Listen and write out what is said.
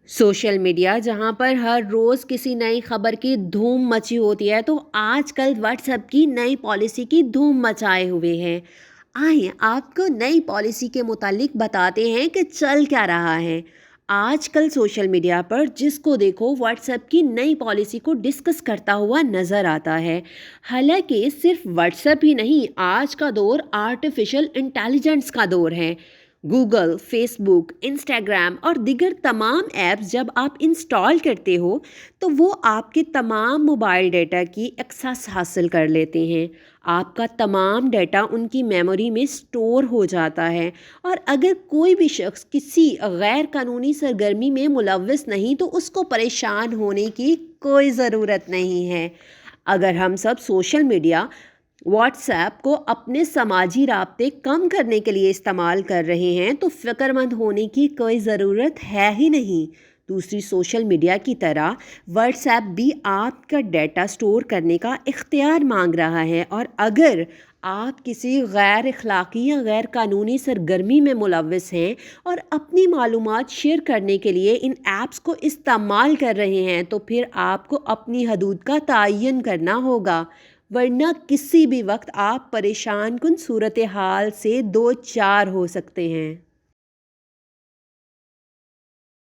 Social media जहाँ पर हर रोज़ किसी नई खबर की धूम मची होती है, तो आजकल व्हाट्सएप की नई पॉलिसी की धूम मचाए हुए है। आइए आपको नई पॉलिसी के मुतालिक बताते हैं कि चल क्या रहा है। आजकल सोशल मीडिया पर जिसको देखो व्हाट्सएप की नई पॉलिसी को डिस्कस करता हुआ नज़र आता है। हालांकि सिर्फ व्हाट्सएप ही नहीं, आज का दौर आर्टिफिशियल इंटेलिजेंस का दौर है। गूगल, फेसबुक, इंस्टाग्राम और दीगर तमाम ऐप्स जब आप इंस्टॉल करते हो, तो वो आपके तमाम मोबाइल डेटा की एक्सेस हासिल कर लेते हैं। आपका तमाम डेटा उनकी मेमोरी में स्टोर हो जाता है, और अगर कोई भी शख्स किसी गैर कानूनी सरगर्मी में मुलव्वस नहीं, तो उसको परेशान होने की कोई ज़रूरत नहीं है। अगर हम सब सोशल मीडिया व्हाट्सएप को अपने समाजी राब्ते कम करने के लिए इस्तेमाल कर रहे हैं, तो फ़िक्रमंद होने की कोई ज़रूरत है ही नहीं। दूसरी सोशल मीडिया की तरह व्हाट्सएप भी आपका डेटा स्टोर करने का इख्तियार मांग रहा है, और अगर आप किसी गैर अखलाकी या गैर कानूनी सरगर्मी में मुलव्वस हैं और अपनी मालूमात शेयर करने के लिए इन ऐप्स को इस्तेमाल कर रहे हैं, तो फिर आपको अपनी हदूद का तयन करना होगा, वरना किसी भी वक्त आप परेशान कुन सूरत हाल से दो चार हो सकते हैं।